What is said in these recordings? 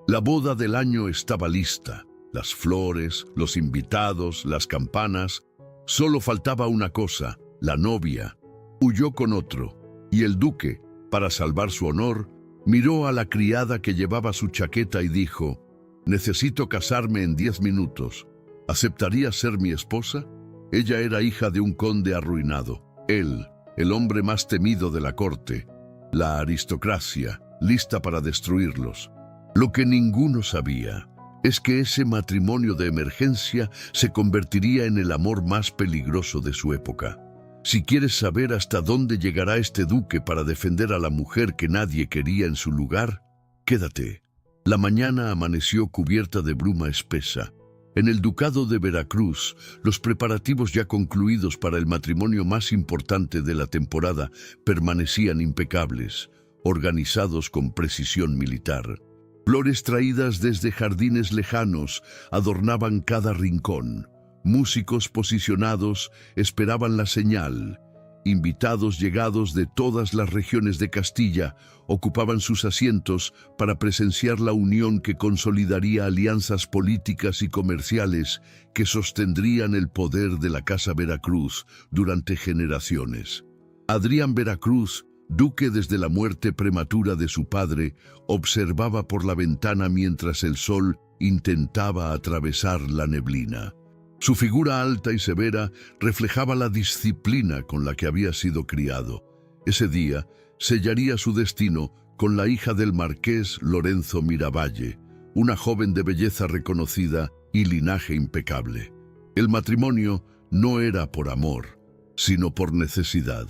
La boda del año estaba lista. Las flores, los invitados, las campanas. Solo faltaba una cosa: la novia. Huyó con otro, y el duque, para salvar su honor, miró a la criada que llevaba su chaqueta y dijo: «Necesito casarme en 10 minutos. ¿Aceptaría ser mi esposa?». Ella era hija de un conde arruinado. Él, el hombre más temido de la corte, la aristocracia, lista para destruirlos. Lo que ninguno sabía es que ese matrimonio de emergencia se convertiría en el amor más peligroso de su época. Si quieres saber hasta dónde llegará este duque para defender a la mujer que nadie quería en su lugar, quédate. La mañana amaneció cubierta de bruma espesa. En el ducado de Veracruz, los preparativos ya concluidos para el matrimonio más importante de la temporada permanecían impecables, organizados con precisión militar. Flores traídas desde jardines lejanos adornaban cada rincón. Músicos posicionados esperaban la señal. Invitados llegados de todas las regiones de Castilla ocupaban sus asientos para presenciar la unión que consolidaría alianzas políticas y comerciales que sostendrían el poder de la Casa Veracruz durante generaciones. Adrián Veracruz, duque desde la muerte prematura de su padre, observaba por la ventana mientras el sol intentaba atravesar la neblina. Su figura alta y severa reflejaba la disciplina con la que había sido criado. Ese día sellaría su destino con la hija del marqués Lorenzo Miravalle, una joven de belleza reconocida y linaje impecable. El matrimonio no era por amor, sino por necesidad.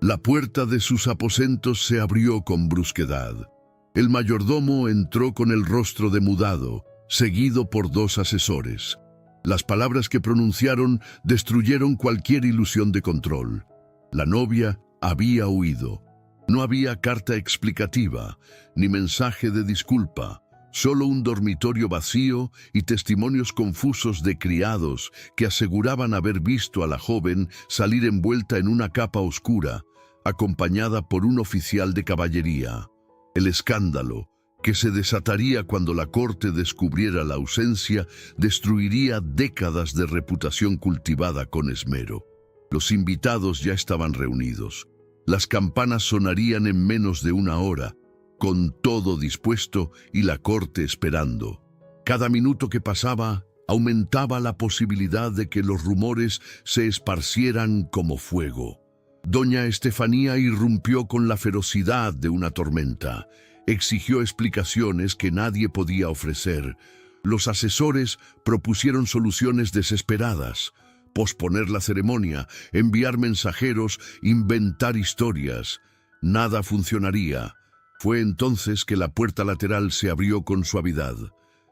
La puerta de sus aposentos se abrió con brusquedad. El mayordomo entró con el rostro demudado, seguido por 2 asesores. Las palabras que pronunciaron destruyeron cualquier ilusión de control. La novia había huido. No había carta explicativa, ni mensaje de disculpa, solo un dormitorio vacío y testimonios confusos de criados que aseguraban haber visto a la joven salir envuelta en una capa oscura, acompañada por un oficial de caballería. El escándalo, que se desataría cuando la corte descubriera la ausencia, destruiría décadas de reputación cultivada con esmero. Los invitados ya estaban reunidos. Las campanas sonarían en menos de 1 hora, con todo dispuesto y la corte esperando. Cada minuto que pasaba aumentaba la posibilidad de que los rumores se esparcieran como fuego. Doña Estefanía irrumpió con la ferocidad de una tormenta. Exigió explicaciones que nadie podía ofrecer. Los asesores propusieron soluciones desesperadas: posponer la ceremonia, enviar mensajeros, inventar historias. Nada funcionaría. Fue entonces que la puerta lateral se abrió con suavidad.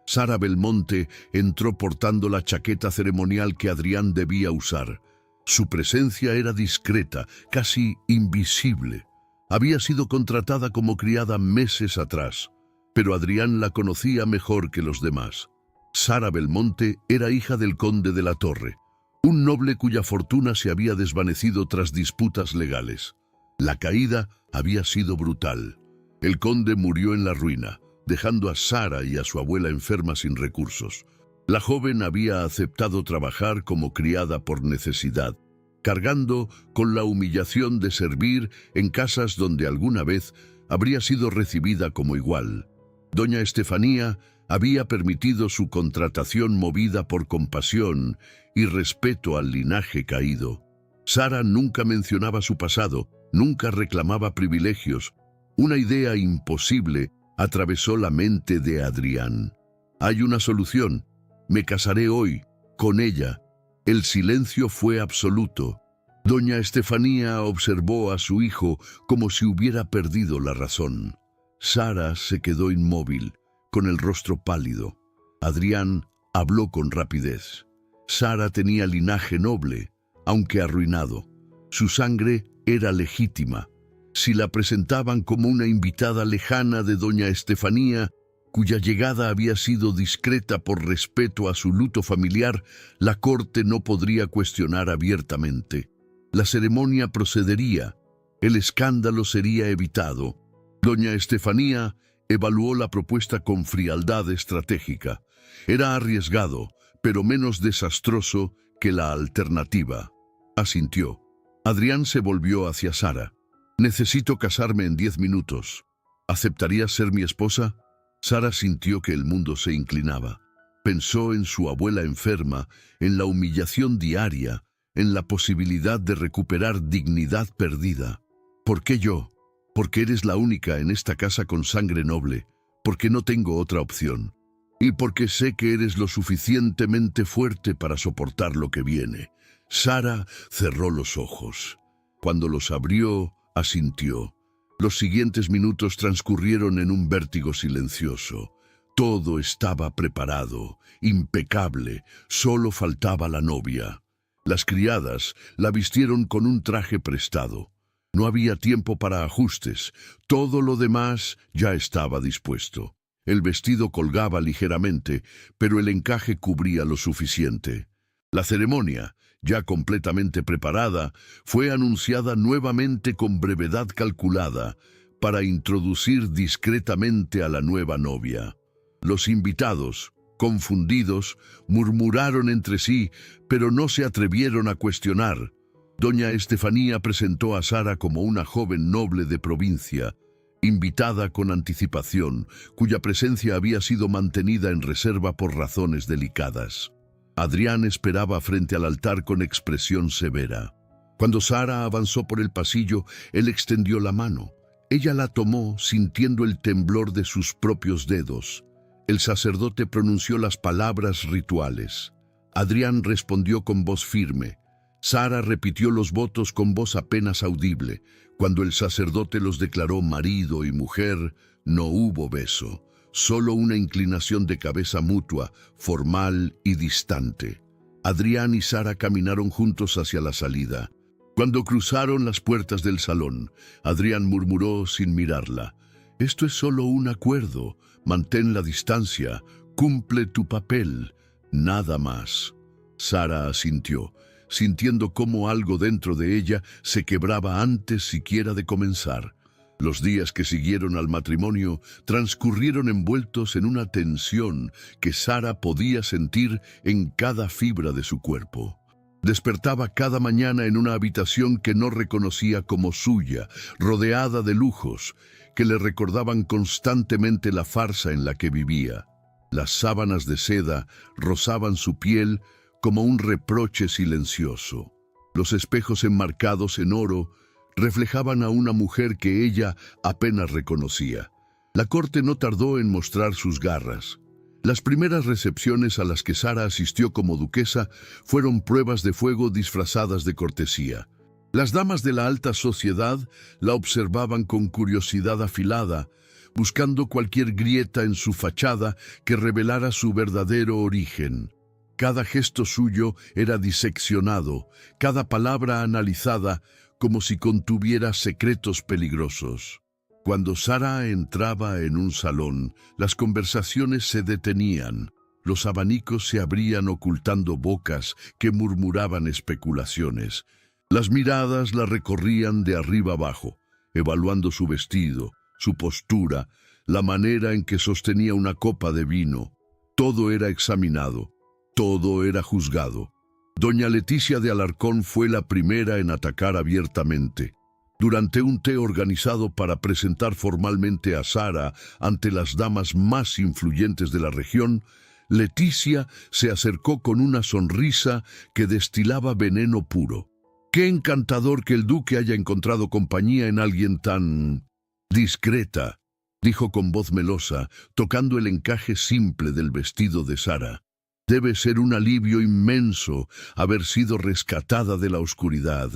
Sara Belmonte entró portando la chaqueta ceremonial que Adrián debía usar. Su presencia era discreta, casi invisible. Había sido contratada como criada meses atrás, pero Adrián la conocía mejor que los demás. Sara Belmonte era hija del conde de la Torre, un noble cuya fortuna se había desvanecido tras disputas legales. La caída había sido brutal. El conde murió en la ruina, dejando a Sara y a su abuela enfermas sin recursos. La joven había aceptado trabajar como criada por necesidad, cargando con la humillación de servir en casas donde alguna vez habría sido recibida como igual. Doña Estefanía había permitido su contratación movida por compasión y respeto al linaje caído. Sara nunca mencionaba su pasado, nunca reclamaba privilegios. Una idea imposible atravesó la mente de Adrián. Hay una solución. Me casaré hoy, con ella. El silencio fue absoluto. Doña Estefanía observó a su hijo como si hubiera perdido la razón. Sara se quedó inmóvil, con el rostro pálido. Adrián habló con rapidez. Sara tenía linaje noble, aunque arruinado. Su sangre era legítima. Si la presentaban como una invitada lejana de doña Estefanía, cuya llegada había sido discreta por respeto a su luto familiar, la corte no podría cuestionar abiertamente. La ceremonia procedería, el escándalo sería evitado. Doña Estefanía Evaluó la propuesta con frialdad estratégica. Era arriesgado, pero menos desastroso que la alternativa. Asintió. Adrián se volvió hacia Sara. «Necesito casarme en 10 minutos. ¿Aceptarías ser mi esposa?» Sara sintió que el mundo se inclinaba. Pensó en su abuela enferma, en la humillación diaria, en la posibilidad de recuperar dignidad perdida. «¿Por qué yo? Porque eres la única en esta casa con sangre noble, porque no tengo otra opción. Y porque sé que eres lo suficientemente fuerte para soportar lo que viene». Sara cerró los ojos. Cuando los abrió, asintió. Los siguientes minutos transcurrieron en un vértigo silencioso. Todo estaba preparado, impecable, solo faltaba la novia. Las criadas la vistieron con un traje prestado. No había tiempo para ajustes, todo lo demás ya estaba dispuesto. El vestido colgaba ligeramente, pero el encaje cubría lo suficiente. La ceremonia, ya completamente preparada, fue anunciada nuevamente con brevedad calculada para introducir discretamente a la nueva novia. Los invitados, confundidos, murmuraron entre sí, pero no se atrevieron a cuestionar. Doña Estefanía presentó a Sara como una joven noble de provincia, invitada con anticipación, cuya presencia había sido mantenida en reserva por razones delicadas. Adrián esperaba frente al altar con expresión severa. Cuando Sara avanzó por el pasillo, él extendió la mano. Ella la tomó, sintiendo el temblor de sus propios dedos. El sacerdote pronunció las palabras rituales. Adrián respondió con voz firme. Sara repitió los votos con voz apenas audible. Cuando el sacerdote los declaró marido y mujer, no hubo beso, solo una inclinación de cabeza mutua, formal y distante. Adrián y Sara caminaron juntos hacia la salida. Cuando cruzaron las puertas del salón, Adrián murmuró sin mirarla: «Esto es solo un acuerdo, mantén la distancia, cumple tu papel, nada más». Sara asintió, sintiendo cómo algo dentro de ella se quebraba antes siquiera de comenzar. Los días que siguieron al matrimonio transcurrieron envueltos en una tensión que Sara podía sentir en cada fibra de su cuerpo. Despertaba cada mañana en una habitación que no reconocía como suya, rodeada de lujos que le recordaban constantemente la farsa en la que vivía. Las sábanas de seda rozaban su piel como un reproche silencioso. Los espejos enmarcados en oro reflejaban a una mujer que ella apenas reconocía. La corte no tardó en mostrar sus garras. Las primeras recepciones a las que Sara asistió como duquesa fueron pruebas de fuego disfrazadas de cortesía. Las damas de la alta sociedad la observaban con curiosidad afilada, buscando cualquier grieta en su fachada que revelara su verdadero origen. Cada gesto suyo era diseccionado, cada palabra analizada como si contuviera secretos peligrosos. Cuando Sara entraba en un salón, las conversaciones se detenían. Los abanicos se abrían ocultando bocas que murmuraban especulaciones. Las miradas la recorrían de arriba abajo, evaluando su vestido, su postura, la manera en que sostenía una copa de vino. Todo era examinado, todo era juzgado. Doña Leticia de Alarcón fue la primera en atacar abiertamente. Durante un té organizado para presentar formalmente a Sara ante las damas más influyentes de la región, Leticia se acercó con una sonrisa que destilaba veneno puro. «Qué encantador que el duque haya encontrado compañía en alguien tan discreta», dijo con voz melosa, tocando el encaje simple del vestido de Sara. «Debe ser un alivio inmenso haber sido rescatada de la oscuridad».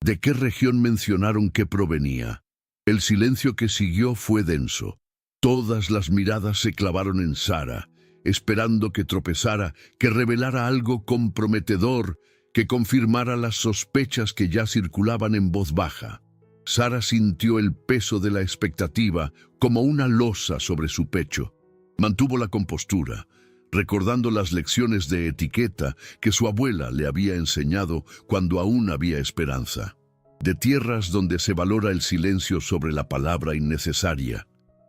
¿De qué región mencionaron que provenía? El silencio que siguió fue denso. Todas las miradas se clavaron en Sara, esperando que tropezara, que revelara algo comprometedor, que confirmara las sospechas que ya circulaban en voz baja. Sara sintió el peso de la expectativa como una losa sobre su pecho. Mantuvo la compostura, recordando las lecciones de etiqueta que su abuela le había enseñado cuando aún había esperanza. De tierras donde se valora el silencio sobre la palabra innecesaria,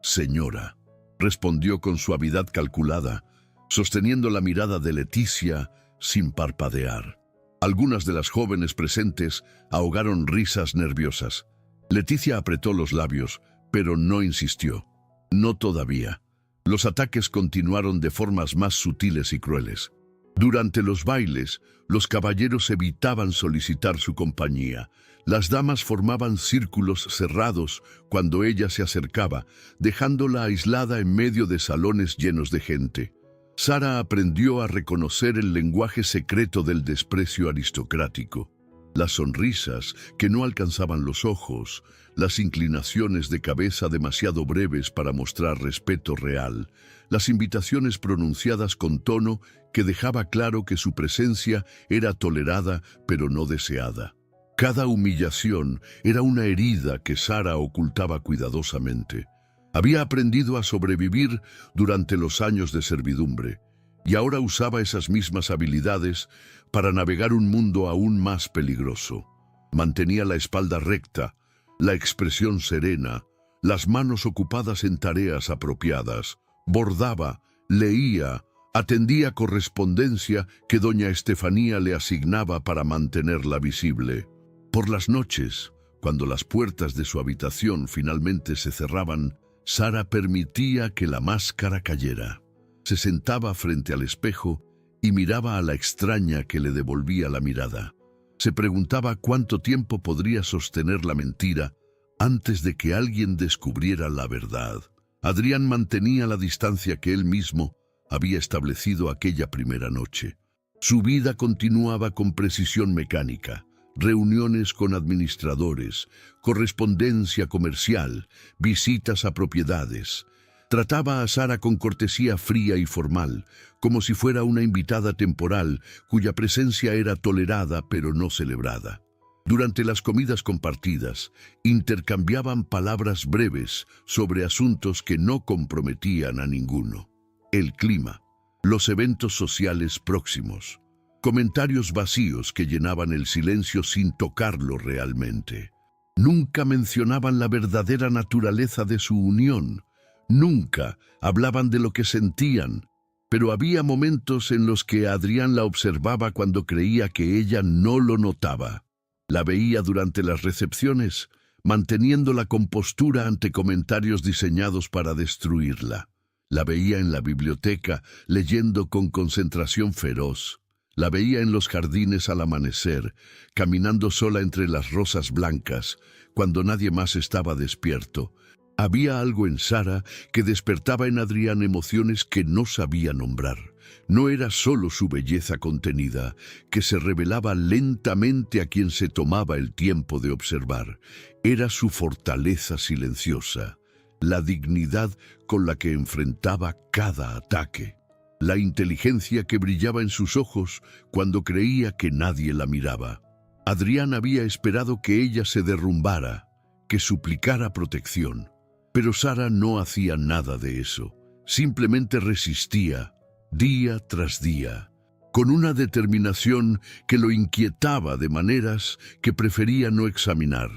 Señora, respondió con suavidad calculada, sosteniendo la mirada de Leticia sin parpadear. Algunas de las jóvenes presentes ahogaron risas nerviosas. Leticia apretó los labios, pero no insistió. No todavía. Los ataques continuaron de formas más sutiles y crueles. Durante los bailes, los caballeros evitaban solicitar su compañía. Las damas formaban círculos cerrados cuando ella se acercaba, dejándola aislada en medio de salones llenos de gente. Sara aprendió a reconocer el lenguaje secreto del desprecio aristocrático. Las sonrisas que no alcanzaban los ojos, las inclinaciones de cabeza demasiado breves para mostrar respeto real, las invitaciones pronunciadas con tono que dejaba claro que su presencia era tolerada pero no deseada. Cada humillación era una herida que Sara ocultaba cuidadosamente. Había aprendido a sobrevivir durante los años de servidumbre, y ahora usaba esas mismas habilidades para navegar un mundo aún más peligroso. Mantenía la espalda recta, la expresión serena, las manos ocupadas en tareas apropiadas, bordaba, leía, atendía correspondencia que doña Estefanía le asignaba para mantenerla visible. Por las noches, cuando las puertas de su habitación finalmente se cerraban, Sara permitía que la máscara cayera. Se sentaba frente al espejo y miraba a la extraña que le devolvía la mirada. Se preguntaba cuánto tiempo podría sostener la mentira antes de que alguien descubriera la verdad. Adrián mantenía la distancia que él mismo había establecido aquella primera noche. Su vida continuaba con precisión mecánica. Reuniones con administradores, correspondencia comercial, visitas a propiedades. Trataba a Sara con cortesía fría y formal, como si fuera una invitada temporal cuya presencia era tolerada pero no celebrada. Durante las comidas compartidas, intercambiaban palabras breves sobre asuntos que no comprometían a ninguno. El clima, los eventos sociales próximos. Comentarios vacíos que llenaban el silencio sin tocarlo realmente. Nunca mencionaban la verdadera naturaleza de su unión. Nunca hablaban de lo que sentían, pero había momentos en los que Adrián la observaba cuando creía que ella no lo notaba. La veía durante las recepciones, manteniendo la compostura ante comentarios diseñados para destruirla. La veía en la biblioteca, leyendo con concentración feroz. La veía en los jardines al amanecer, caminando sola entre las rosas blancas, cuando nadie más estaba despierto. Había algo en Sara que despertaba en Adrián emociones que no sabía nombrar. No era solo su belleza contenida, que se revelaba lentamente a quien se tomaba el tiempo de observar. Era su fortaleza silenciosa, la dignidad con la que enfrentaba cada ataque. La inteligencia que brillaba en sus ojos cuando creía que nadie la miraba. Adrián había esperado que ella se derrumbara, que suplicara protección. Pero Sara no hacía nada de eso. Simplemente resistía, día tras día, con una determinación que lo inquietaba de maneras que prefería no examinar.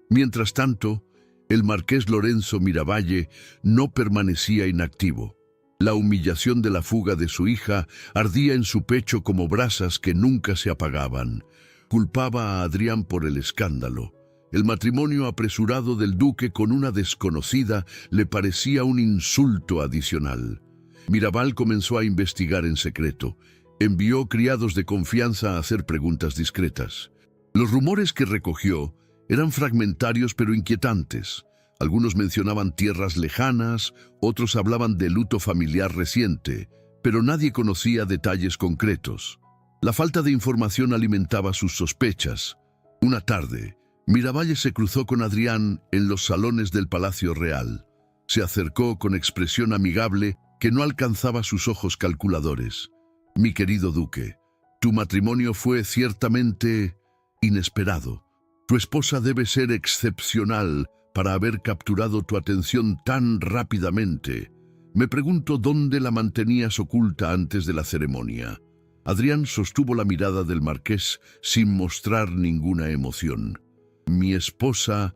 Mientras tanto, el marqués Lorenzo Miravalle no permanecía inactivo. La humillación de la fuga de su hija ardía en su pecho como brasas que nunca se apagaban. Culpaba a Adrián por el escándalo. El matrimonio apresurado del duque con una desconocida le parecía un insulto adicional. Mirabal comenzó a investigar en secreto. Envió criados de confianza a hacer preguntas discretas. Los rumores que recogió eran fragmentarios pero inquietantes. Algunos mencionaban tierras lejanas, otros hablaban de luto familiar reciente, pero nadie conocía detalles concretos. La falta de información alimentaba sus sospechas. Una tarde, Miravalle se cruzó con Adrián en los salones del Palacio Real. Se acercó con expresión amigable que no alcanzaba sus ojos calculadores. «Mi querido duque, tu matrimonio fue ciertamente inesperado. Tu esposa debe ser excepcional para haber capturado tu atención tan rápidamente. Me pregunto dónde la mantenías oculta antes de la ceremonia». Adrián sostuvo la mirada del marqués sin mostrar ninguna emoción. «Mi esposa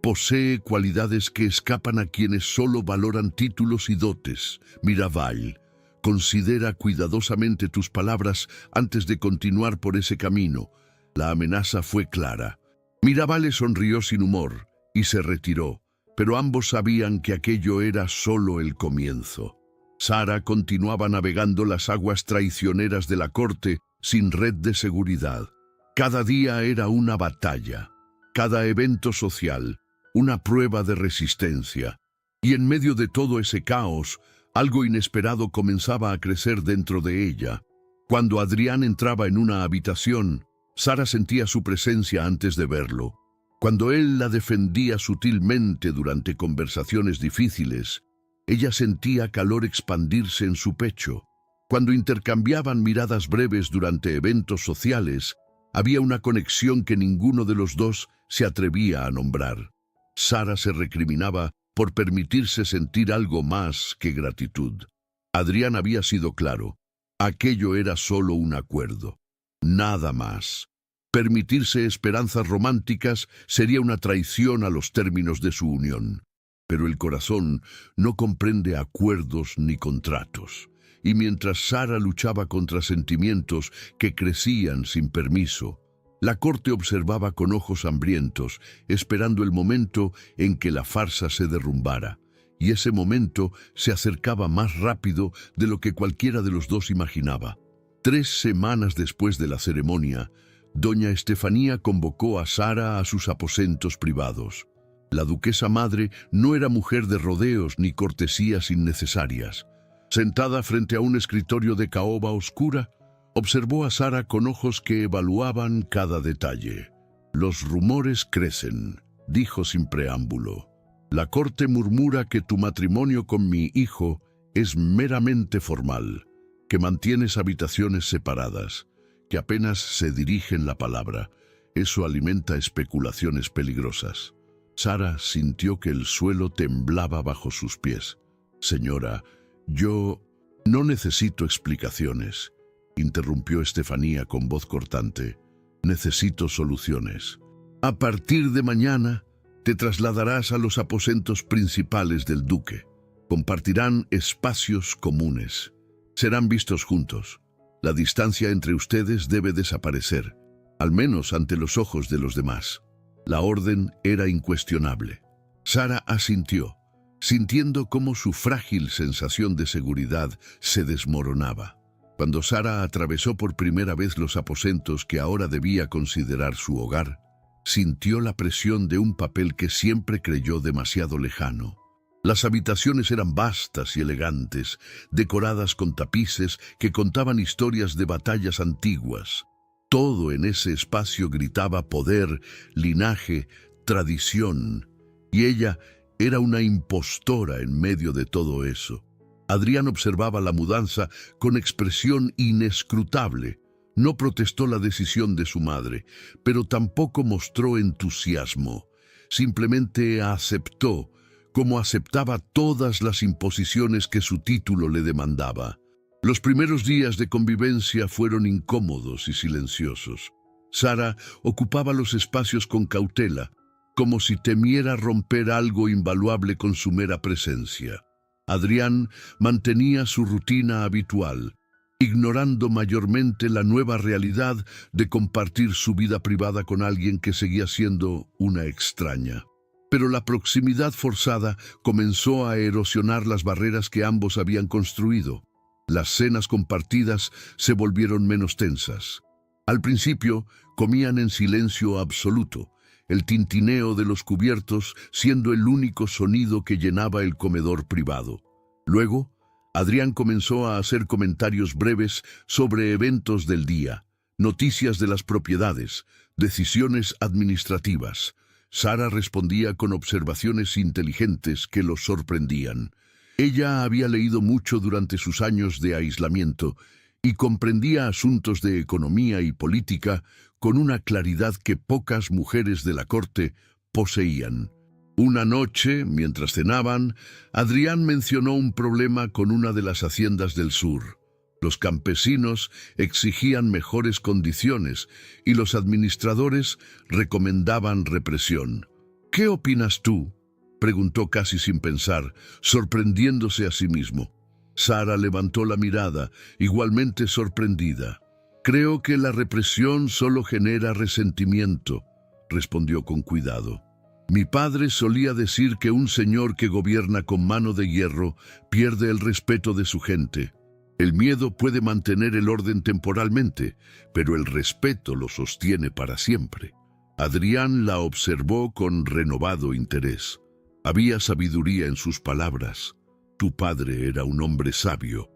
posee cualidades que escapan a quienes solo valoran títulos y dotes. Miraval, considera cuidadosamente tus palabras antes de continuar por ese camino. La amenaza fue clara. Miraval le sonrió sin humor y se retiró, pero ambos sabían que aquello era solo el comienzo. Sara continuaba navegando las aguas traicioneras de la corte sin red de seguridad. Cada día era una batalla, cada evento social, una prueba de resistencia. Y en medio de todo ese caos, algo inesperado comenzaba a crecer dentro de ella. Cuando Adrián entraba en una habitación, Sara sentía su presencia antes de verlo. Cuando él la defendía sutilmente durante conversaciones difíciles, ella sentía calor expandirse en su pecho. Cuando intercambiaban miradas breves durante eventos sociales, había una conexión que ninguno de los dos se atrevía a nombrar. Sara se recriminaba por permitirse sentir algo más que gratitud. Adrián había sido claro. Aquello era solo un acuerdo. Nada más. Permitirse esperanzas románticas sería una traición a los términos de su unión. Pero el corazón no comprende acuerdos ni contratos. Y mientras Sara luchaba contra sentimientos que crecían sin permiso, la corte observaba con ojos hambrientos, esperando el momento en que la farsa se derrumbara. Y ese momento se acercaba más rápido de lo que cualquiera de los dos imaginaba. 3 semanas después de la ceremonia, doña Estefanía convocó a Sara a sus aposentos privados. La duquesa madre no era mujer de rodeos ni cortesías innecesarias. Sentada frente a un escritorio de caoba oscura, observó a Sara con ojos que evaluaban cada detalle. «Los rumores crecen», dijo sin preámbulo. «La corte murmura que tu matrimonio con mi hijo es meramente formal, que mantienes habitaciones separadas, que apenas se dirigen la palabra. Eso alimenta especulaciones peligrosas». Sara sintió que el suelo temblaba bajo sus pies. «Señora, yo no necesito explicaciones», interrumpió Estefanía con voz cortante. «Necesito soluciones. A partir de mañana te trasladarás a los aposentos principales del duque. Compartirán espacios comunes. Serán vistos juntos. La distancia entre ustedes debe desaparecer, al menos ante los ojos de los demás». La orden era incuestionable. Sara asintió, sintiendo cómo su frágil sensación de seguridad se desmoronaba. Cuando Sara atravesó por primera vez los aposentos que ahora debía considerar su hogar, sintió la presión de un papel que siempre creyó demasiado lejano. Las habitaciones eran vastas y elegantes, decoradas con tapices que contaban historias de batallas antiguas. Todo en ese espacio gritaba poder, linaje, tradición, y ella era una impostora en medio de todo eso. Adrián observaba la mudanza con expresión inescrutable. No protestó la decisión de su madre, pero tampoco mostró entusiasmo. Simplemente aceptó, como aceptaba todas las imposiciones que su título le demandaba. Los primeros días de convivencia fueron incómodos y silenciosos. Sara ocupaba los espacios con cautela, como si temiera romper algo invaluable con su mera presencia. Adrián mantenía su rutina habitual, ignorando mayormente la nueva realidad de compartir su vida privada con alguien que seguía siendo una extraña. Pero la proximidad forzada comenzó a erosionar las barreras que ambos habían construido. Las cenas compartidas se volvieron menos tensas. Al principio, comían en silencio absoluto, el tintineo de los cubiertos siendo el único sonido que llenaba el comedor privado. Luego, Adrián comenzó a hacer comentarios breves sobre eventos del día, noticias de las propiedades, decisiones administrativas. Sara respondía con observaciones inteligentes que los sorprendían. Ella había leído mucho durante sus años de aislamiento y comprendía asuntos de economía y política con una claridad que pocas mujeres de la corte poseían. Una noche, mientras cenaban, Adrián mencionó un problema con una de las haciendas del sur. Los campesinos exigían mejores condiciones y los administradores recomendaban represión. ¿Qué opinas tú?, preguntó casi sin pensar, sorprendiéndose a sí mismo. Sara levantó la mirada, igualmente sorprendida. «Creo que la represión solo genera resentimiento», respondió con cuidado. «Mi padre solía decir que un señor que gobierna con mano de hierro pierde el respeto de su gente. El miedo puede mantener el orden temporalmente, pero el respeto lo sostiene para siempre». Adrián la observó con renovado interés. Había sabiduría en sus palabras. «Tu padre era un hombre sabio»,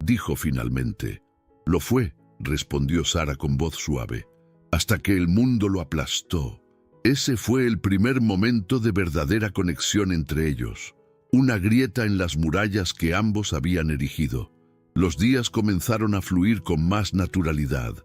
dijo finalmente. «Lo fue», respondió Sara con voz suave, «hasta que el mundo lo aplastó». Ese fue el primer momento de verdadera conexión entre ellos, una grieta en las murallas que ambos habían erigido. Los días comenzaron a fluir con más naturalidad.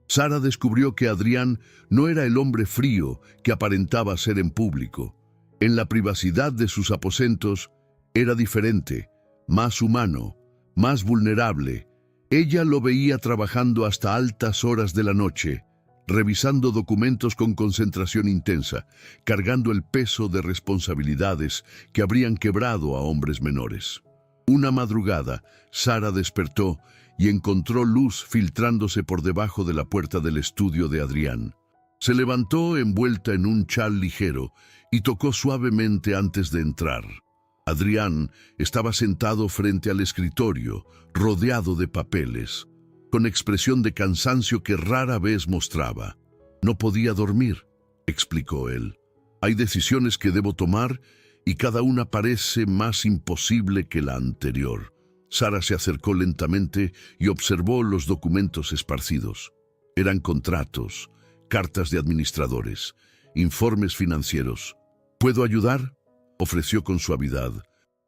Sara descubrió que Adrián no era el hombre frío que aparentaba ser en público. En la privacidad de sus aposentos era diferente, más humano, más vulnerable. Ella lo veía trabajando hasta altas horas de la noche, revisando documentos con concentración intensa, cargando el peso de responsabilidades que habrían quebrado a hombres menores. Una madrugada, Sara despertó y encontró luz filtrándose por debajo de la puerta del estudio de Adrián. Se levantó envuelta en un chal ligero y tocó suavemente antes de entrar. Adrián estaba sentado frente al escritorio, rodeado de papeles, con expresión de cansancio que rara vez mostraba. «No podía dormir», explicó él. «Hay decisiones que debo tomar y cada una parece más imposible que la anterior». Sara se acercó lentamente y observó los documentos esparcidos. Eran contratos, cartas de administradores, informes financieros. «¿Puedo ayudar?», ofreció con suavidad.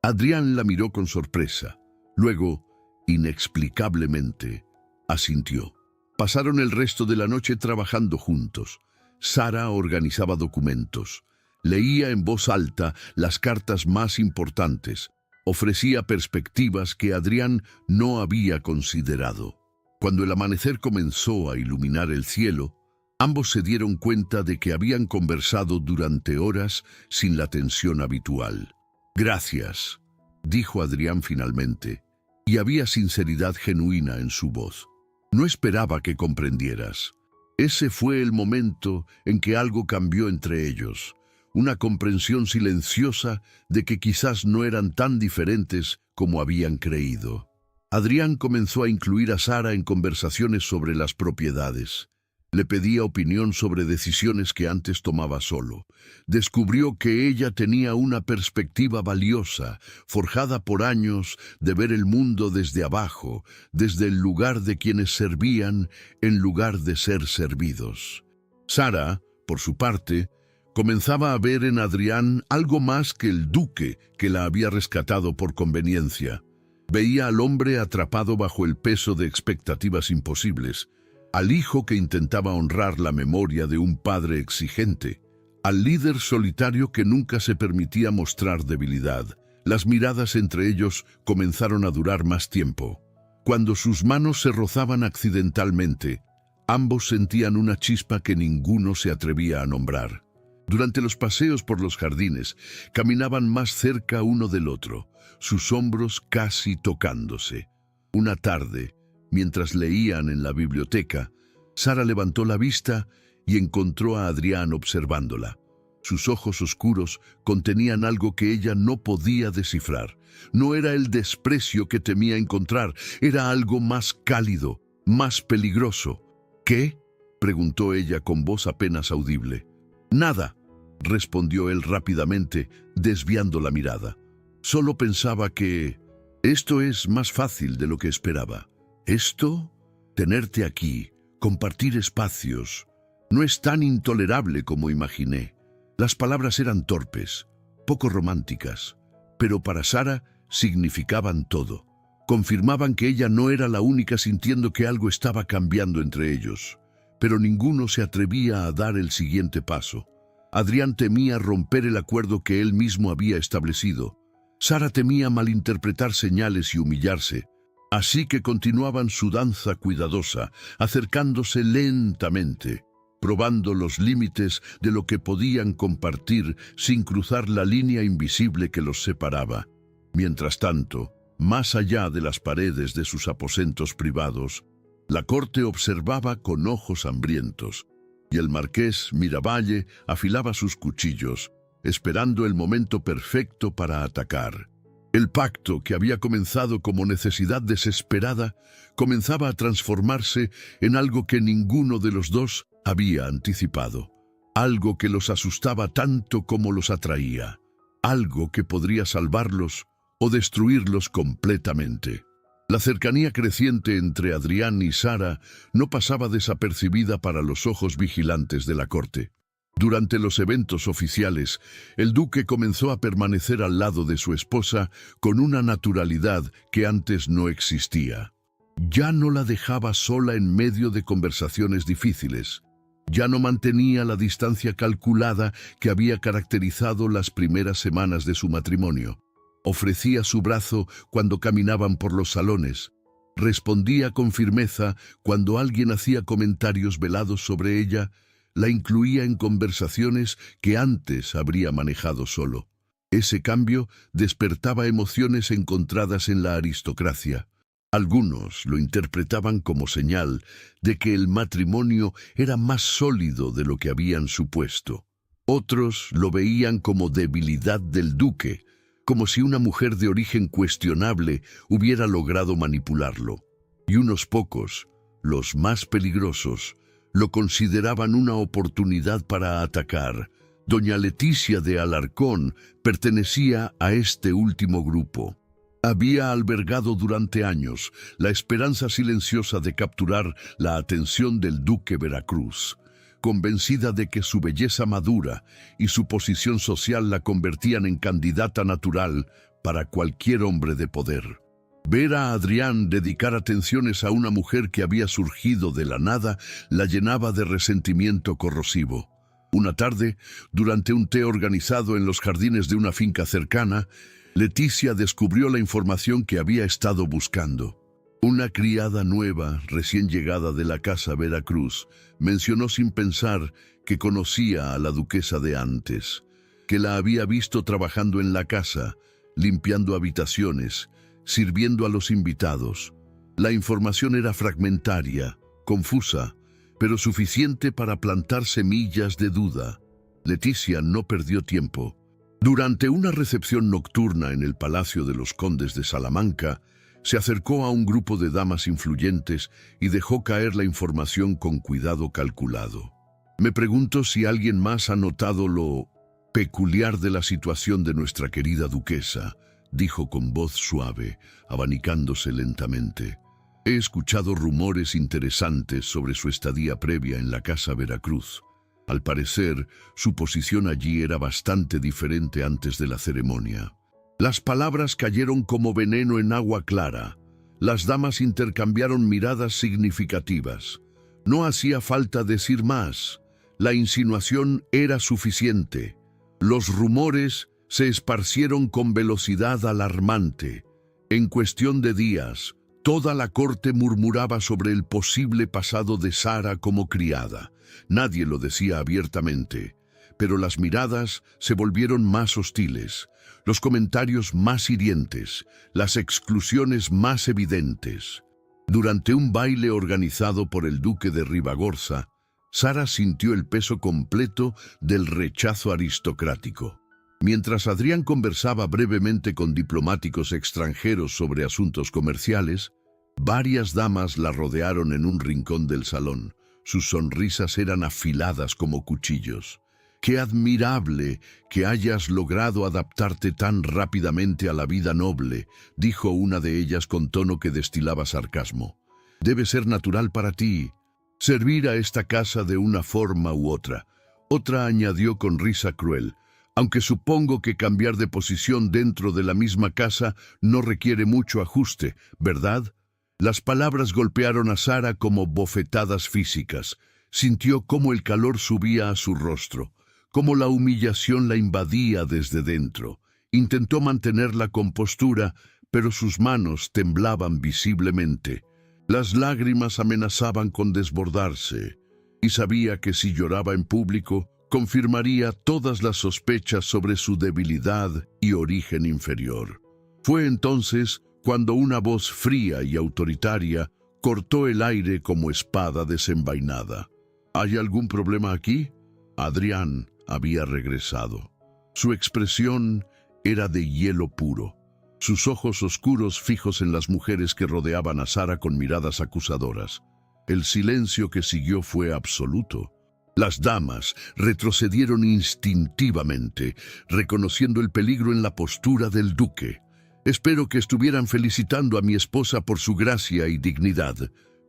Adrián la miró con sorpresa. Luego, inexplicablemente, asintió. Pasaron el resto de la noche trabajando juntos. Sara organizaba documentos, leía en voz alta las cartas más importantes, ofrecía perspectivas que Adrián no había considerado. Cuando el amanecer comenzó a iluminar el cielo, ambos se dieron cuenta de que habían conversado durante horas sin la tensión habitual. «Gracias», dijo Adrián finalmente, y había sinceridad genuina en su voz. «No esperaba que comprendieras». Ese fue el momento en que algo cambió entre ellos, una comprensión silenciosa de que quizás no eran tan diferentes como habían creído. Adrián comenzó a incluir a Sara en conversaciones sobre las propiedades. Le pedía opinión sobre decisiones que antes tomaba solo. Descubrió que ella tenía una perspectiva valiosa, forjada por años de ver el mundo desde abajo, desde el lugar de quienes servían en lugar de ser servidos. Sara, por su parte, comenzaba a ver en Adrián algo más que el duque que la había rescatado por conveniencia. Veía al hombre atrapado bajo el peso de expectativas imposibles, al hijo que intentaba honrar la memoria de un padre exigente, al líder solitario que nunca se permitía mostrar debilidad. Las miradas entre ellos comenzaron a durar más tiempo. Cuando sus manos se rozaban accidentalmente, ambos sentían una chispa que ninguno se atrevía a nombrar. Durante los paseos por los jardines, caminaban más cerca uno del otro, sus hombros casi tocándose. Una tarde, mientras leían en la biblioteca, Sara levantó la vista y encontró a Adrián observándola. Sus ojos oscuros contenían algo que ella no podía descifrar. No era el desprecio que temía encontrar, era algo más cálido, más peligroso. «¿Qué?», preguntó ella con voz apenas audible. «Nada», respondió él rápidamente, desviando la mirada. «Solo pensaba que esto es más fácil de lo que esperaba. Esto, tenerte aquí, compartir espacios, no es tan intolerable como imaginé». Las palabras eran torpes, poco románticas, pero para Sara significaban todo. Confirmaban que ella no era la única sintiendo que algo estaba cambiando entre ellos, pero ninguno se atrevía a dar el siguiente paso. Adrián temía romper el acuerdo que él mismo había establecido. Sara temía malinterpretar señales y humillarse, así que continuaban su danza cuidadosa, acercándose lentamente. probando los límites de lo que podían compartir sin cruzar la línea invisible que los separaba. Mientras tanto, más allá de las paredes de sus aposentos privados, la corte observaba con ojos hambrientos, y el marqués Miravalle afilaba sus cuchillos, esperando el momento perfecto para atacar. El pacto, que había comenzado como necesidad desesperada, comenzaba a transformarse en algo que ninguno de los dos había anticipado, algo que los asustaba tanto como los atraía, algo que podría salvarlos o destruirlos completamente. La cercanía creciente entre Adrián y Sara no pasaba desapercibida para los ojos vigilantes de la corte. Durante los eventos oficiales, el duque comenzó a permanecer al lado de su esposa con una naturalidad que antes no existía. Ya no la dejaba sola en medio de conversaciones difíciles. Ya no mantenía la distancia calculada que había caracterizado las primeras semanas de su matrimonio. Ofrecía su brazo cuando caminaban por los salones. Respondía con firmeza cuando alguien hacía comentarios velados sobre ella. La incluía en conversaciones que antes habría manejado solo. Ese cambio despertaba emociones encontradas en la aristocracia. Algunos lo interpretaban como señal de que el matrimonio era más sólido de lo que habían supuesto. Otros lo veían como debilidad del duque, como si una mujer de origen cuestionable hubiera logrado manipularlo. Y unos pocos, los más peligrosos, lo consideraban una oportunidad para atacar. Doña Leticia de Alarcón pertenecía a este último grupo. Había albergado durante años la esperanza silenciosa de capturar la atención del duque Veracruz, convencida de que su belleza madura y su posición social la convertían en candidata natural para cualquier hombre de poder. Ver a Adrián dedicar atenciones a una mujer que había surgido de la nada la llenaba de resentimiento corrosivo. Una tarde, durante un té organizado en los jardines de una finca cercana, Leticia descubrió la información que había estado buscando. Una criada nueva, recién llegada de la casa Veracruz, mencionó sin pensar que conocía a la duquesa de antes, que la había visto trabajando en la casa, limpiando habitaciones, sirviendo a los invitados. La información era fragmentaria, confusa, pero suficiente para plantar semillas de duda. Leticia no perdió tiempo. Durante una recepción nocturna en el Palacio de los Condes de Salamanca, se acercó a un grupo de damas influyentes y dejó caer la información con cuidado calculado. Me pregunto si alguien más ha notado lo peculiar de la situación de nuestra querida duquesa, dijo con voz suave, abanicándose lentamente. He escuchado rumores interesantes sobre su estadía previa en la casa Veracruz. Al parecer, su posición allí era bastante diferente antes de la ceremonia. Las palabras cayeron como veneno en agua clara. Las damas intercambiaron miradas significativas. No hacía falta decir más. La insinuación era suficiente. Los rumores se esparcieron con velocidad alarmante. En cuestión de días, toda la corte murmuraba sobre el posible pasado de Sara como criada. Nadie lo decía abiertamente, pero las miradas se volvieron más hostiles, los comentarios más hirientes, las exclusiones más evidentes. Durante un baile organizado por el duque de Ribagorza, Sara sintió el peso completo del rechazo aristocrático. Mientras Adrián conversaba brevemente con diplomáticos extranjeros sobre asuntos comerciales, varias damas la rodearon en un rincón del salón. Sus sonrisas eran afiladas como cuchillos. ¡Qué admirable que hayas logrado adaptarte tan rápidamente a la vida noble!, dijo una de ellas con tono que destilaba sarcasmo. Debe ser natural para ti servir a esta casa de una forma u otra. Otra añadió con risa cruel. Aunque supongo que cambiar de posición dentro de la misma casa no requiere mucho ajuste, ¿verdad? Las palabras golpearon a Sara como bofetadas físicas. Sintió cómo el calor subía a su rostro, cómo la humillación la invadía desde dentro. Intentó mantener la compostura, pero sus manos temblaban visiblemente. Las lágrimas amenazaban con desbordarse. y sabía que si lloraba en público, confirmaría todas las sospechas sobre su debilidad y origen inferior. Fue entonces cuando una voz fría y autoritaria cortó el aire como espada desenvainada. ¿Hay algún problema aquí? Adrián había regresado. Su expresión era de hielo puro. Sus ojos oscuros fijos en las mujeres que rodeaban a Sara con miradas acusadoras. El silencio que siguió fue absoluto. Las damas retrocedieron instintivamente, reconociendo el peligro en la postura del duque. «Espero que estuvieran felicitando a mi esposa por su gracia y dignidad»,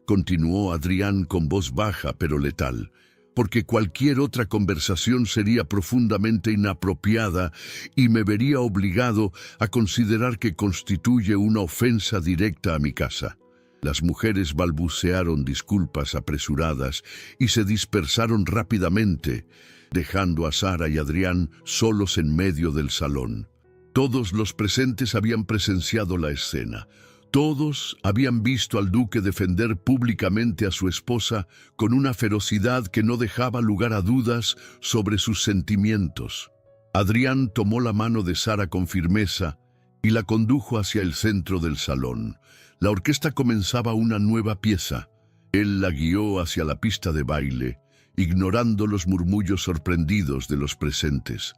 continuó Adrián con voz baja pero letal, «porque cualquier otra conversación sería profundamente inapropiada y me vería obligado a considerar que constituye una ofensa directa a mi casa». Las mujeres balbucearon disculpas apresuradas y se dispersaron rápidamente, dejando a Sara y Adrián solos en medio del salón. Todos los presentes habían presenciado la escena. Todos habían visto al duque defender públicamente a su esposa con una ferocidad que no dejaba lugar a dudas sobre sus sentimientos. Adrián tomó la mano de Sara con firmeza y la condujo hacia el centro del salón. La orquesta comenzaba una nueva pieza. Él la guió hacia la pista de baile, ignorando los murmullos sorprendidos de los presentes.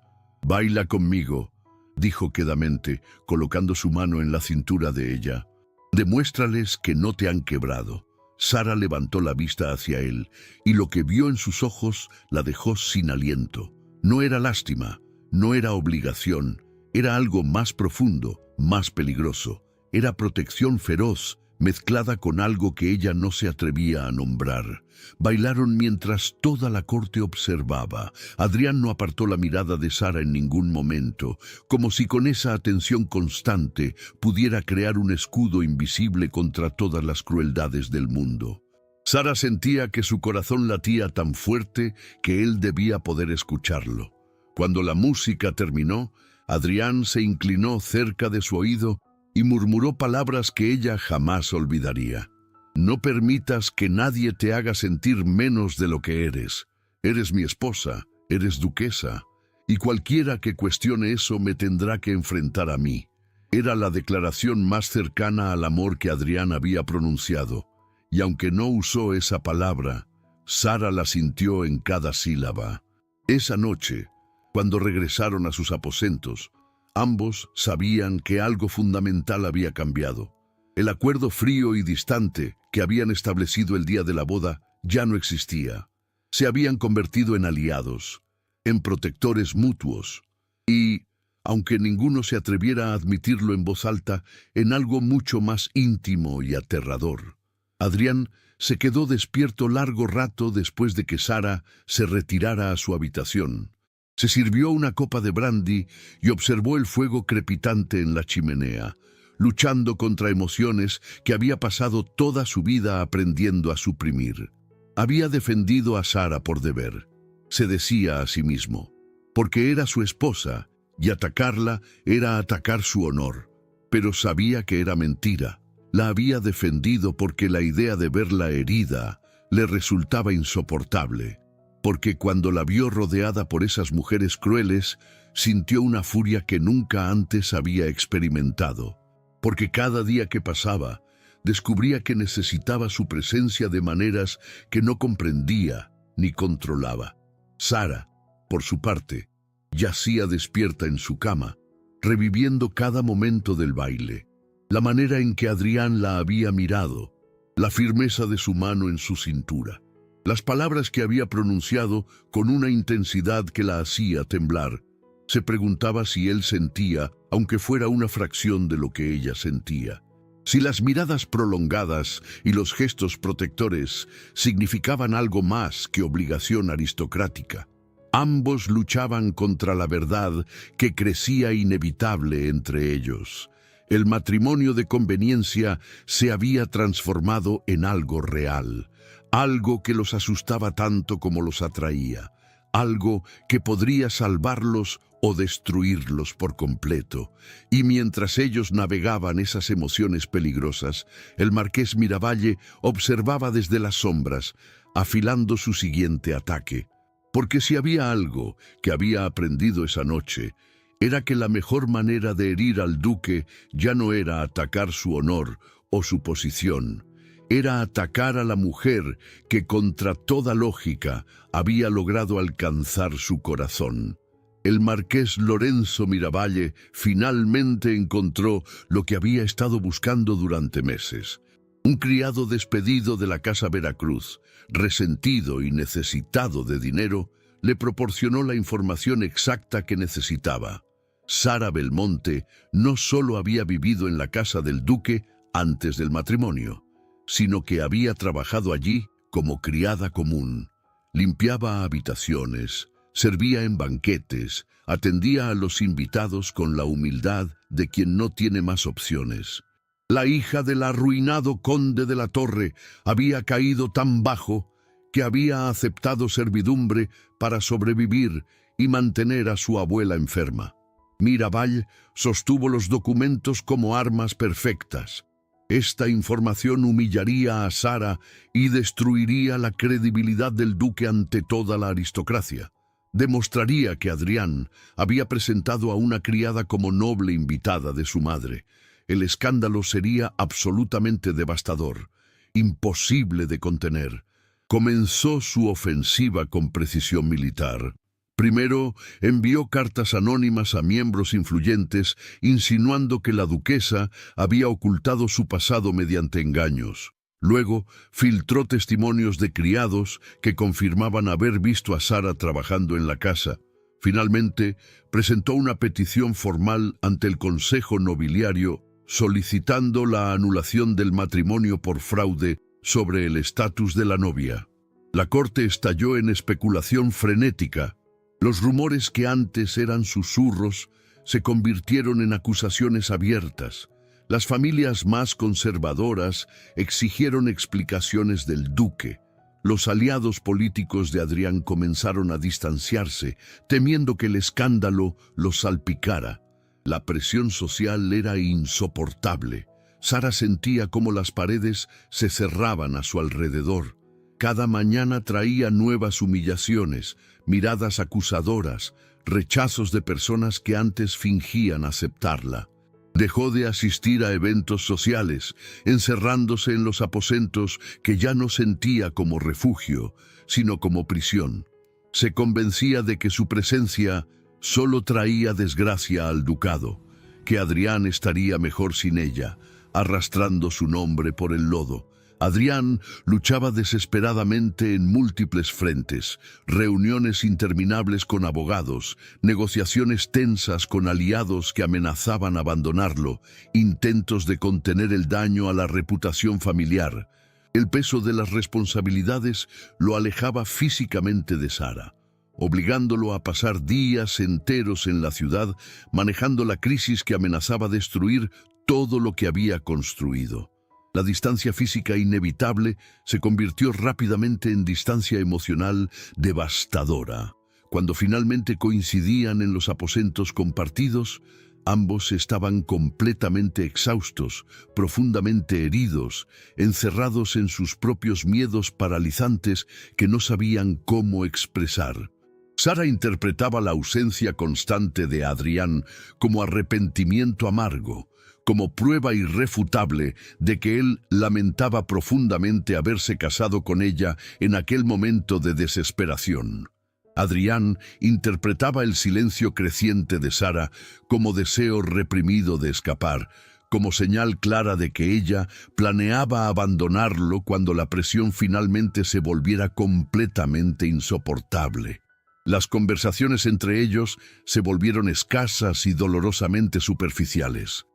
«Baila conmigo», dijo quedamente, colocando su mano en la cintura de ella. «Demuéstrales que no te han quebrado». Sara levantó la vista hacia él, y lo que vio en sus ojos la dejó sin aliento. No era lástima, no era obligación, era algo más profundo, más peligroso. Era protección feroz, mezclada con algo que ella no se atrevía a nombrar. Bailaron mientras toda la corte observaba. Adrián no apartó la mirada de Sara en ningún momento, como si con esa atención constante pudiera crear un escudo invisible contra todas las crueldades del mundo. Sara sentía que su corazón latía tan fuerte que él debía poder escucharlo. Cuando la música terminó, Adrián se inclinó cerca de su oído y murmuró palabras que ella jamás olvidaría. «No permitas que nadie te haga sentir menos de lo que eres. Eres mi esposa, eres duquesa, y cualquiera que cuestione eso me tendrá que enfrentar a mí». Era la declaración más cercana al amor que Adrián había pronunciado, y aunque no usó esa palabra, Sara la sintió en cada sílaba. Esa noche, cuando regresaron a sus aposentos, ambos sabían que algo fundamental había cambiado. El acuerdo frío y distante que habían establecido el día de la boda ya no existía. Se habían convertido en aliados, en protectores mutuos y, aunque ninguno se atreviera a admitirlo en voz alta, en algo mucho más íntimo y aterrador. Adrián se quedó despierto largo rato después de que Sara se retirara a su habitación. Se sirvió una copa de brandy y observó el fuego crepitante en la chimenea, luchando contra emociones que había pasado toda su vida aprendiendo a suprimir. Había defendido a Sara por deber, se decía a sí mismo, porque era su esposa, y atacarla era atacar su honor. Pero sabía que era mentira. La había defendido porque la idea de verla herida le resultaba insoportable. Porque cuando la vio rodeada por esas mujeres crueles, sintió una furia que nunca antes había experimentado. Porque cada día que pasaba, descubría que necesitaba su presencia de maneras que no comprendía ni controlaba. Sara, por su parte, yacía despierta en su cama, reviviendo cada momento del baile, la manera en que Adrián la había mirado, la firmeza de su mano en su cintura. Las palabras que había pronunciado con una intensidad que la hacía temblar. Se preguntaba si él sentía, aunque fuera una fracción de lo que ella sentía. Si las miradas prolongadas y los gestos protectores significaban algo más que obligación aristocrática. Ambos luchaban contra la verdad que crecía inevitable entre ellos. El matrimonio de conveniencia se había transformado en algo real. Algo que los asustaba tanto como los atraía, algo que podría salvarlos o destruirlos por completo. Y mientras ellos navegaban esas emociones peligrosas, el marqués Miravalle observaba desde las sombras, afilando su siguiente ataque. Porque si había algo que había aprendido esa noche, era que la mejor manera de herir al duque ya no era atacar su honor o su posición, era atacar a la mujer que contra toda lógica había logrado alcanzar su corazón. El marqués Lorenzo Miravalle finalmente encontró lo que había estado buscando durante meses. Un criado despedido de la Casa Veracruz, resentido y necesitado de dinero, le proporcionó la información exacta que necesitaba. Sara Belmonte no solo había vivido en la casa del duque antes del matrimonio, sino que había trabajado allí como criada común. Limpiaba habitaciones, servía en banquetes, atendía a los invitados con la humildad de quien no tiene más opciones. La hija del arruinado conde de la Torre había caído tan bajo que había aceptado servidumbre para sobrevivir y mantener a su abuela enferma. Miravalle sostuvo los documentos como armas perfectas. Esta información humillaría a Sara y destruiría la credibilidad del duque ante toda la aristocracia. Demostraría que Adrián había presentado a una criada como noble invitada de su madre. El escándalo sería absolutamente devastador, imposible de contener. Comenzó su ofensiva con precisión militar. Primero, envió cartas anónimas a miembros influyentes insinuando que la duquesa había ocultado su pasado mediante engaños. Luego, filtró testimonios de criados que confirmaban haber visto a Sara trabajando en la casa. Finalmente, presentó una petición formal ante el Consejo Nobiliario solicitando la anulación del matrimonio por fraude sobre el estatus de la novia. La corte estalló en especulación frenética. Los rumores que antes eran susurros se convirtieron en acusaciones abiertas. Las familias más conservadoras exigieron explicaciones del duque. Los aliados políticos de Adrián comenzaron a distanciarse, temiendo que el escándalo los salpicara. La presión social era insoportable. Sara sentía cómo las paredes se cerraban a su alrededor. Cada mañana traía nuevas humillaciones, miradas acusadoras, rechazos de personas que antes fingían aceptarla. Dejó de asistir a eventos sociales, encerrándose en los aposentos que ya no sentía como refugio, sino como prisión. Se convencía de que su presencia solo traía desgracia al ducado, que Adrián estaría mejor sin ella, arrastrando su nombre por el lodo. Adrián luchaba desesperadamente en múltiples frentes, reuniones interminables con abogados, negociaciones tensas con aliados que amenazaban abandonarlo, intentos de contener el daño a la reputación familiar. El peso de las responsabilidades lo alejaba físicamente de Sara, obligándolo a pasar días enteros en la ciudad, manejando la crisis que amenazaba destruir todo lo que había construido. La distancia física inevitable se convirtió rápidamente en distancia emocional devastadora. Cuando finalmente coincidían en los aposentos compartidos, ambos estaban completamente exhaustos, profundamente heridos, encerrados en sus propios miedos paralizantes que no sabían cómo expresar. Sara interpretaba la ausencia constante de Adrián como arrepentimiento amargo, como prueba irrefutable de que él lamentaba profundamente haberse casado con ella en aquel momento de desesperación. Adrián interpretaba el silencio creciente de Sara como deseo reprimido de escapar, como señal clara de que ella planeaba abandonarlo cuando la presión finalmente se volviera completamente insoportable. Las conversaciones entre ellos se volvieron escasas y dolorosamente superficiales.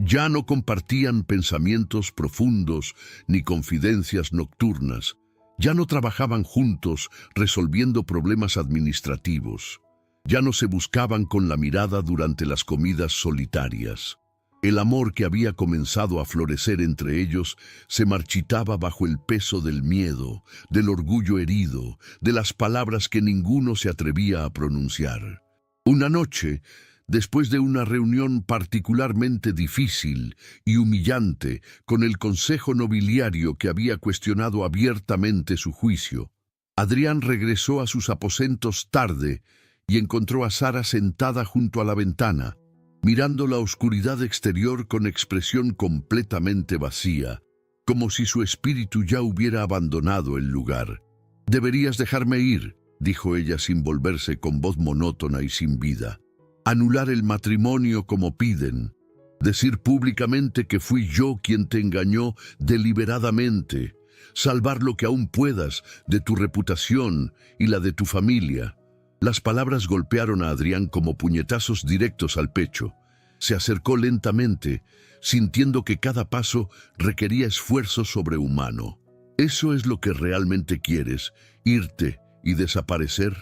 Ya no compartían pensamientos profundos ni confidencias nocturnas. Ya no trabajaban juntos resolviendo problemas administrativos. Ya no se buscaban con la mirada durante las comidas solitarias. El amor que había comenzado a florecer entre ellos se marchitaba bajo el peso del miedo, del orgullo herido, de las palabras que ninguno se atrevía a pronunciar. Una noche, después de una reunión particularmente difícil y humillante con el Consejo Nobiliario que había cuestionado abiertamente su juicio, Adrián regresó a sus aposentos tarde y encontró a Sara sentada junto a la ventana, mirando la oscuridad exterior con expresión completamente vacía, como si su espíritu ya hubiera abandonado el lugar. «Deberías dejarme ir», dijo ella sin volverse, con voz monótona y sin vida. «Anular el matrimonio como piden. Decir públicamente que fui yo quien te engañó deliberadamente. Salvar lo que aún puedas de tu reputación y la de tu familia». Las palabras golpearon a Adrián como puñetazos directos al pecho. Se acercó lentamente, sintiendo que cada paso requería esfuerzo sobrehumano. ¿Eso es lo que realmente quieres, irte y desaparecer?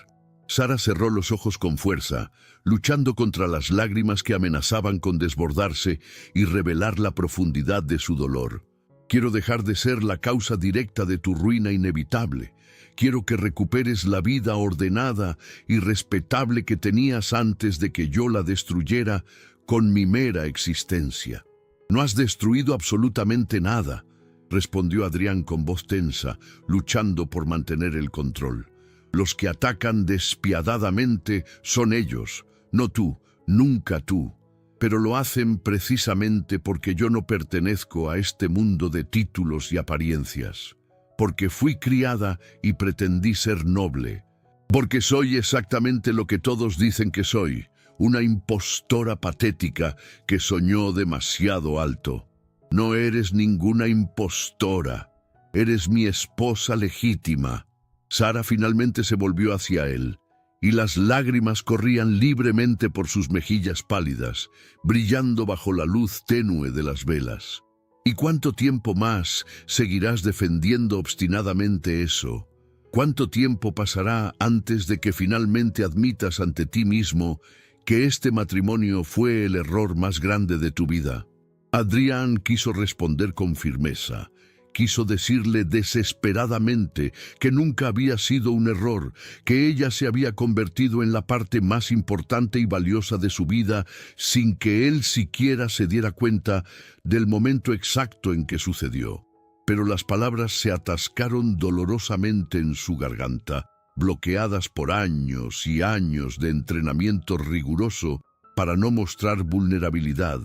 Sara cerró los ojos con fuerza, luchando contra las lágrimas que amenazaban con desbordarse y revelar la profundidad de su dolor. «Quiero dejar de ser la causa directa de tu ruina inevitable. Quiero que recuperes la vida ordenada y respetable que tenías antes de que yo la destruyera con mi mera existencia». «No has destruido absolutamente nada», respondió Adrián con voz tensa, luchando por mantener el control. «Los que atacan despiadadamente son ellos, no tú, nunca tú. Pero lo hacen precisamente porque yo no pertenezco a este mundo de títulos y apariencias. Porque fui criada y pretendí ser noble. Porque soy exactamente lo que todos dicen que soy, una impostora patética que soñó demasiado alto. No eres ninguna impostora, eres mi esposa legítima». Sara finalmente se volvió hacia él, y las lágrimas corrían libremente por sus mejillas pálidas, brillando bajo la luz tenue de las velas. «¿Y cuánto tiempo más seguirás defendiendo obstinadamente eso? ¿Cuánto tiempo pasará antes de que finalmente admitas ante ti mismo que este matrimonio fue el error más grande de tu vida?» Adrián quiso responder con firmeza. Quiso decirle desesperadamente que nunca había sido un error, que ella se había convertido en la parte más importante y valiosa de su vida sin que él siquiera se diera cuenta del momento exacto en que sucedió. Pero las palabras se atascaron dolorosamente en su garganta, bloqueadas por años y años de entrenamiento riguroso para no mostrar vulnerabilidad,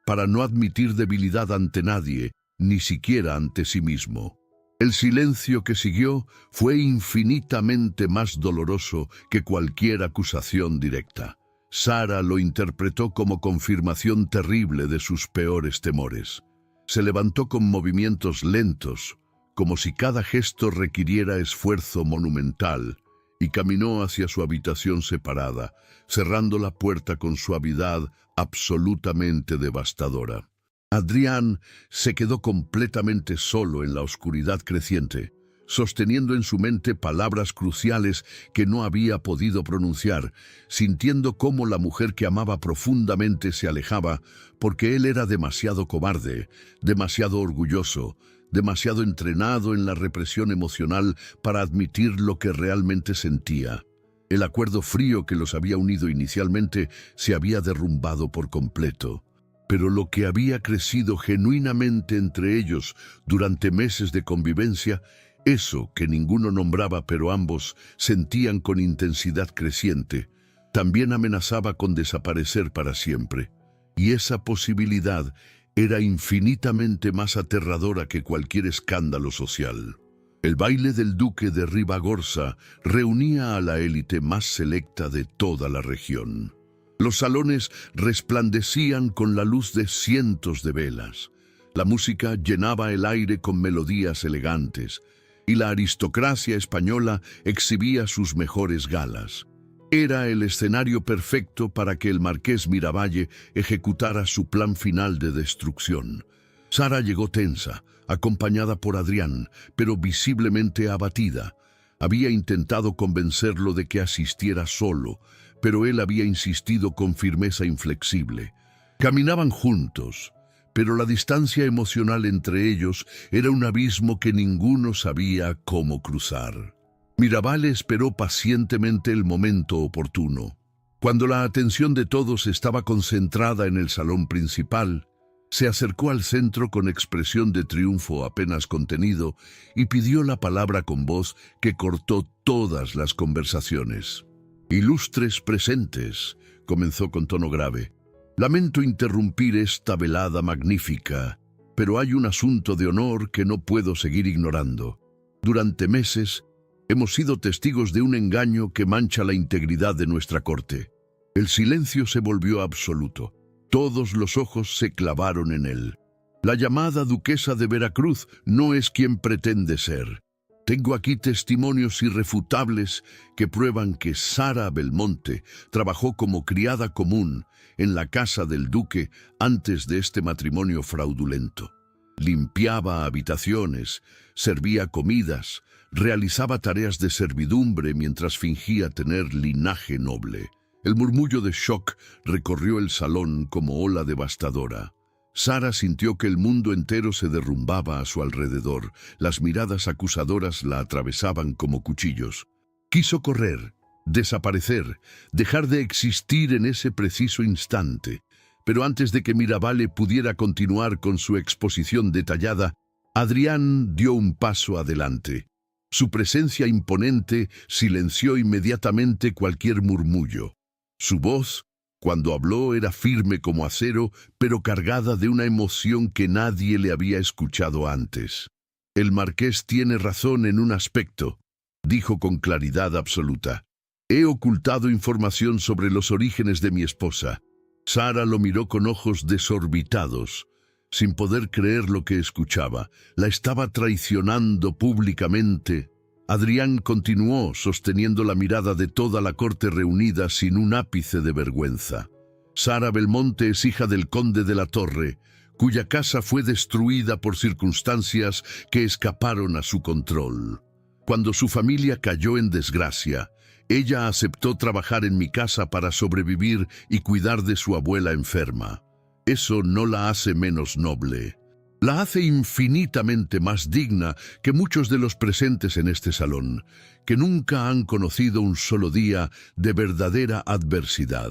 para no admitir debilidad ante nadie, ni siquiera ante sí mismo. El silencio que siguió fue infinitamente más doloroso que cualquier acusación directa. Sara lo interpretó como confirmación terrible de sus peores temores. Se levantó con movimientos lentos, como si cada gesto requiriera esfuerzo monumental, y caminó hacia su habitación separada, cerrando la puerta con suavidad absolutamente devastadora. Adrián se quedó completamente solo en la oscuridad creciente, sosteniendo en su mente palabras cruciales que no había podido pronunciar, sintiendo cómo la mujer que amaba profundamente se alejaba porque él era demasiado cobarde, demasiado orgulloso, demasiado entrenado en la represión emocional para admitir lo que realmente sentía. El acuerdo frío que los había unido inicialmente se había derrumbado por completo. Pero lo que había crecido genuinamente entre ellos durante meses de convivencia, eso que ninguno nombraba pero ambos sentían con intensidad creciente, también amenazaba con desaparecer para siempre. Y esa posibilidad era infinitamente más aterradora que cualquier escándalo social. El baile del duque de Ribagorza reunía a la élite más selecta de toda la región. Los salones resplandecían con la luz de cientos de velas. La música llenaba el aire con melodías elegantes, y la aristocracia española exhibía sus mejores galas. Era el escenario perfecto para que el marqués Miravalle ejecutara su plan final de destrucción. Sara llegó tensa, acompañada por Adrián, pero visiblemente abatida. Había intentado convencerlo de que asistiera solo, pero él había insistido con firmeza inflexible. Caminaban juntos, pero la distancia emocional entre ellos era un abismo que ninguno sabía cómo cruzar. Mirabal esperó pacientemente el momento oportuno. Cuando la atención de todos estaba concentrada en el salón principal, se acercó al centro con expresión de triunfo apenas contenido y pidió la palabra con voz que cortó todas las conversaciones. «Ilustres presentes», comenzó con tono grave. «Lamento interrumpir esta velada magnífica, pero hay un asunto de honor que no puedo seguir ignorando. Durante meses hemos sido testigos de un engaño que mancha la integridad de nuestra corte». El silencio se volvió absoluto. Todos los ojos se clavaron en él. «La llamada duquesa de Veracruz no es quien pretende ser. Tengo aquí testimonios irrefutables que prueban que Sara Belmonte trabajó como criada común en la casa del duque antes de este matrimonio fraudulento. Limpiaba habitaciones, servía comidas, realizaba tareas de servidumbre mientras fingía tener linaje noble». El murmullo de shock recorrió el salón como ola devastadora. Sara sintió que el mundo entero se derrumbaba a su alrededor. Las miradas acusadoras la atravesaban como cuchillos. Quiso correr, desaparecer, dejar de existir en ese preciso instante. Pero antes de que Mirabal pudiera continuar con su exposición detallada, Adrián dio un paso adelante. Su presencia imponente silenció inmediatamente cualquier murmullo. Su voz, cuando habló, era firme como acero, pero cargada de una emoción que nadie le había escuchado antes. «El marqués tiene razón en un aspecto», dijo con claridad absoluta. «He ocultado información sobre los orígenes de mi esposa». Sara lo miró con ojos desorbitados, sin poder creer lo que escuchaba. La estaba traicionando públicamente. Adrián continuó, sosteniendo la mirada de toda la corte reunida sin un ápice de vergüenza. «Sara Belmonte es hija del conde de la Torre, cuya casa fue destruida por circunstancias que escaparon a su control. Cuando su familia cayó en desgracia, ella aceptó trabajar en mi casa para sobrevivir y cuidar de su abuela enferma. Eso no la hace menos noble. La hace infinitamente más digna que muchos de los presentes en este salón, que nunca han conocido un solo día de verdadera adversidad».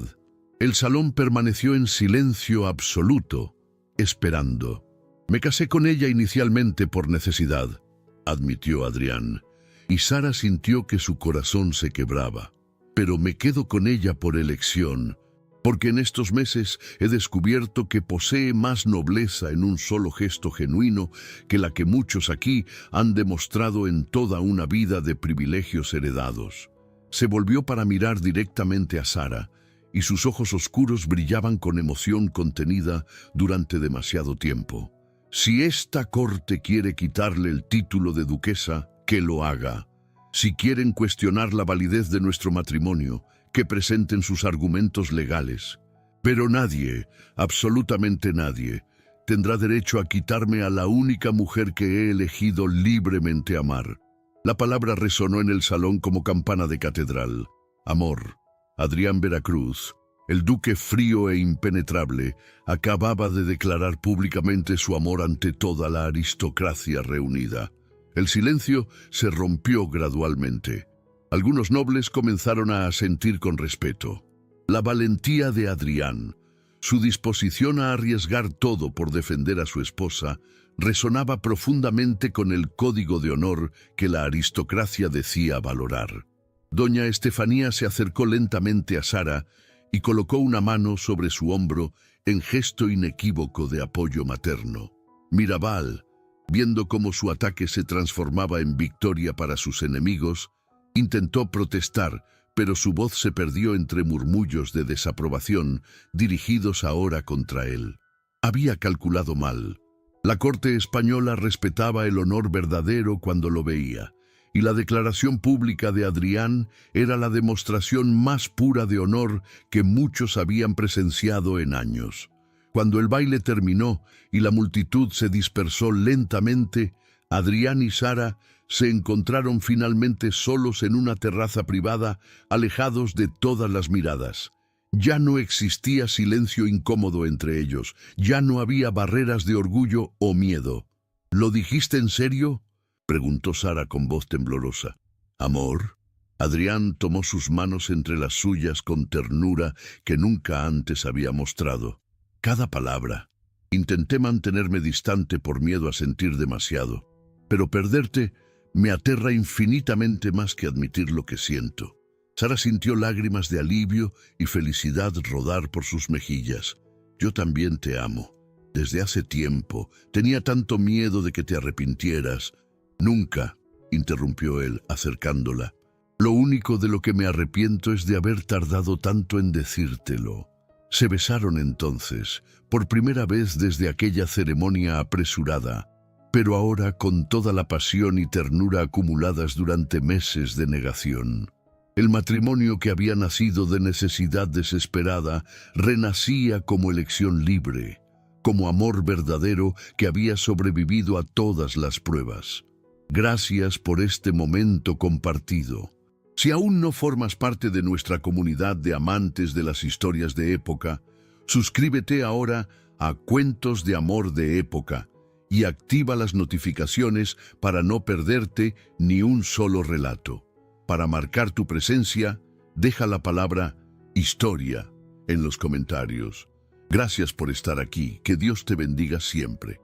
El salón permaneció en silencio absoluto, esperando. «Me casé con ella inicialmente por necesidad», admitió Adrián, y Sara sintió que su corazón se quebraba. «Pero me quedo con ella por elección, porque en estos meses he descubierto que posee más nobleza en un solo gesto genuino que la que muchos aquí han demostrado en toda una vida de privilegios heredados». Se volvió para mirar directamente a Sara, y sus ojos oscuros brillaban con emoción contenida durante demasiado tiempo. «Si esta corte quiere quitarle el título de duquesa, que lo haga. Si quieren cuestionar la validez de nuestro matrimonio, que presenten sus argumentos legales. Pero nadie, absolutamente nadie, tendrá derecho a quitarme a la única mujer que he elegido libremente amar». La palabra resonó en el salón como campana de catedral. Amor. Adrián Veracruz, el duque frío e impenetrable, acababa de declarar públicamente su amor ante toda la aristocracia reunida. El silencio se rompió gradualmente. Algunos nobles comenzaron a asentir con respeto. La valentía de Adrián, su disposición a arriesgar todo por defender a su esposa, resonaba profundamente con el código de honor que la aristocracia decía valorar. Doña Estefanía se acercó lentamente a Sara y colocó una mano sobre su hombro en gesto inequívoco de apoyo materno. Mirabal, viendo cómo su ataque se transformaba en victoria para sus enemigos, intentó protestar, pero su voz se perdió entre murmullos de desaprobación dirigidos ahora contra él. Había calculado mal. La corte española respetaba el honor verdadero cuando lo veía, y la declaración pública de Adrián era la demostración más pura de honor que muchos habían presenciado en años. Cuando el baile terminó y la multitud se dispersó lentamente, Adrián y Sara se encontraron finalmente solos en una terraza privada, alejados de todas las miradas. Ya no existía silencio incómodo entre ellos, ya no había barreras de orgullo o miedo. ¿Lo dijiste en serio?, preguntó Sara con voz temblorosa. ¿Amor? Adrián tomó sus manos entre las suyas con ternura que nunca antes había mostrado. Cada palabra. Intenté mantenerme distante por miedo a sentir demasiado, pero perderte me aterra infinitamente más que admitir lo que siento. Sara sintió lágrimas de alivio y felicidad rodar por sus mejillas. Yo también te amo. Desde hace tiempo tenía tanto miedo de que te arrepintieras. Nunca, interrumpió él, acercándola. Lo único de lo que me arrepiento es de haber tardado tanto en decírtelo. Se besaron entonces, por primera vez desde aquella ceremonia apresurada, pero ahora con toda la pasión y ternura acumuladas durante meses de negación. El matrimonio que había nacido de necesidad desesperada renacía como elección libre, como amor verdadero que había sobrevivido a todas las pruebas. Gracias por este momento compartido. Si aún no formas parte de nuestra comunidad de amantes de las historias de época, suscríbete ahora a Cuentos de Amor de Época y activa las notificaciones para no perderte ni un solo relato. Para marcar tu presencia, deja la palabra historia en los comentarios. Gracias por estar aquí. Que Dios te bendiga siempre.